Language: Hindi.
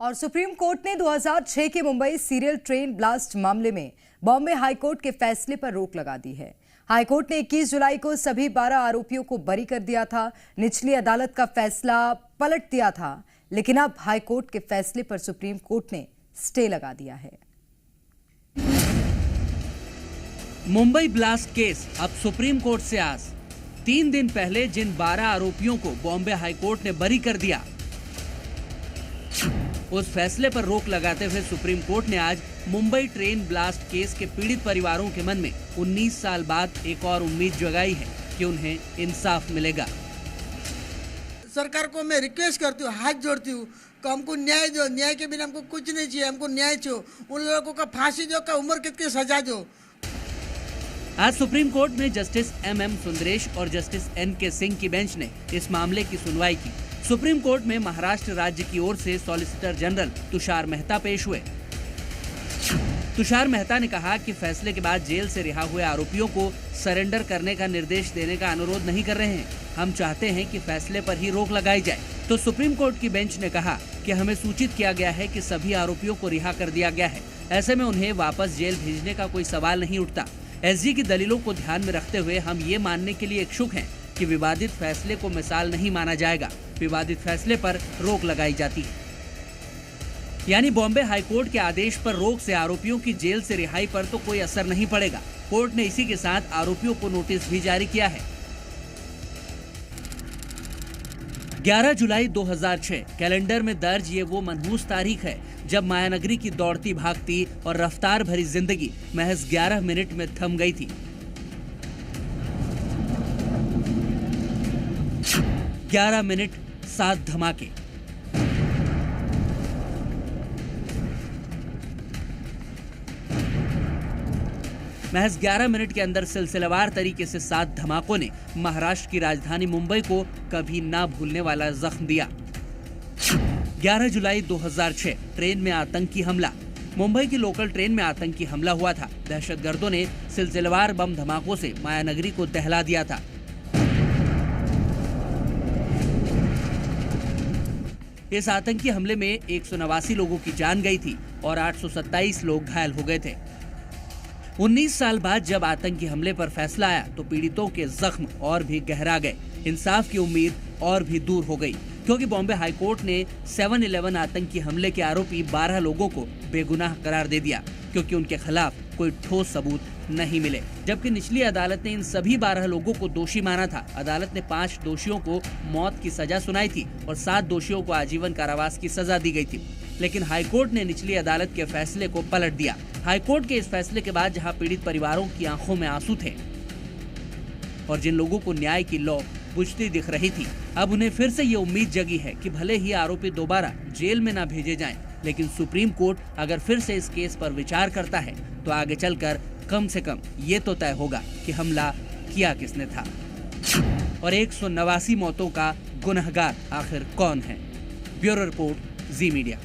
और सुप्रीम कोर्ट ने 2006 के मुंबई सीरियल ट्रेन ब्लास्ट मामले में बॉम्बे हाईकोर्ट के फैसले पर रोक लगा दी है। हाईकोर्ट ने 21 जुलाई को सभी 12 आरोपियों को बरी कर दिया था। निचली अदालत का फैसला पलट दिया था, लेकिन अब हाईकोर्ट के फैसले पर सुप्रीम कोर्ट ने स्टे लगा दिया है। मुंबई ब्लास्ट केस अब सुप्रीम कोर्ट से आस। 3 दिन पहले जिन 12 आरोपियों को बॉम्बे हाईकोर्ट ने बरी कर दिया, उस फैसले पर रोक लगाते हुए सुप्रीम कोर्ट ने आज मुंबई ट्रेन ब्लास्ट केस के पीड़ित परिवारों के मन में 19 साल बाद एक और उम्मीद जगाई है कि उन्हें इंसाफ मिलेगा। सरकार को मैं रिक्वेस्ट करती हूँ, हाथ जोड़ती हूँ कि हमको न्याय दो। न्याय के बिना हमको कुछ नहीं चाहिए, हमको न्याय चाहिए। उन लोगों का फांसी दो, का उम्र कैद की सजा दो। आज सुप्रीम कोर्ट में जस्टिस MM सुंदरेश और जस्टिस NK सिंह की बेंच ने इस मामले की सुनवाई की। सुप्रीम कोर्ट में महाराष्ट्र राज्य की ओर से सॉलिसिटर जनरल तुषार मेहता पेश हुए। तुषार मेहता ने कहा कि फैसले के बाद जेल से रिहा हुए आरोपियों को सरेंडर करने का निर्देश देने का अनुरोध नहीं कर रहे हैं। हम चाहते हैं कि फैसले पर ही रोक लगाई जाए। तो सुप्रीम कोर्ट की बेंच ने कहा कि हमें सूचित किया गया है कि सभी आरोपियों को रिहा कर दिया गया है, ऐसे में उन्हें वापस जेल भेजने का कोई सवाल नहीं उठता। SG की दलीलों को ध्यान में रखते हुए हम ये मानने के लिए इच्छुक हैं कि विवादित फैसले को मिसाल नहीं माना जाएगा। विवादित फैसले पर रोक लगाई जाती है, यानी बॉम्बे हाईकोर्ट के आदेश पर रोक से आरोपियों की जेल से रिहाई पर तो कोई असर नहीं पड़ेगा। कोर्ट ने इसी के साथ आरोपियों को नोटिस भी जारी किया है। 11 जुलाई 2006 कैलेंडर में दर्ज ये वो मनहूस तारीख है जब मायानगरी की दौड़ती भागती और रफ्तार भरी जिंदगी महज 11 मिनट में थम गई थी। 11 मिनट 7 धमाके। महज 11 मिनट के अंदर सिलसिलेवार तरीके से 7 धमाकों ने महाराष्ट्र की राजधानी मुंबई को कभी ना भूलने वाला जख्म दिया। 11 जुलाई 2006 ट्रेन में आतंकी हमला। मुंबई की लोकल ट्रेन में आतंकी हमला हुआ था। दहशतगर्दों ने सिलसिलेवार बम धमाकों से मायानगरी को दहला दिया था। इस आतंकी हमले में 189 लोगों की जान गई थी और 827 लोग घायल हो गए थे। 19 साल बाद जब आतंकी हमले पर फैसला आया तो पीड़ितों के जख्म और भी गहरा गए। इंसाफ की उम्मीद और भी दूर हो गई, क्योंकि बॉम्बे हाईकोर्ट ने 7/11 आतंकी हमले के आरोपी 12 लोगों को बेगुनाह करार दे दिया, क्योंकि उनके खिलाफ कोई ठोस सबूत नहीं मिले। जबकि निचली अदालत ने इन सभी 12 लोगों को दोषी माना था। अदालत ने 5 दोषियों को मौत की सजा सुनाई थी और 7 दोषियों को आजीवन कारावास की सजा दी गई थी। लेकिन हाईकोर्ट ने निचली अदालत के फैसले को पलट दिया। हाईकोर्ट के इस फैसले के बाद जहां पीड़ित परिवारों की आंखों में आंसू थे और जिन लोगों को न्याय की लौ बुझती दिख रही थी, अब उन्हें फिर से ये उम्मीद जगी है कि भले ही आरोपी दोबारा जेल में न भेजे जाएं, लेकिन सुप्रीम कोर्ट अगर फिर से इस केस पर विचार करता है तो आगे चलकर कम से कम ये तो तय होगा कि हमला किया किसने था और 189 मौतों का गुनहगार आखिर कौन है। ब्यूरो रिपोर्ट, जी मीडिया।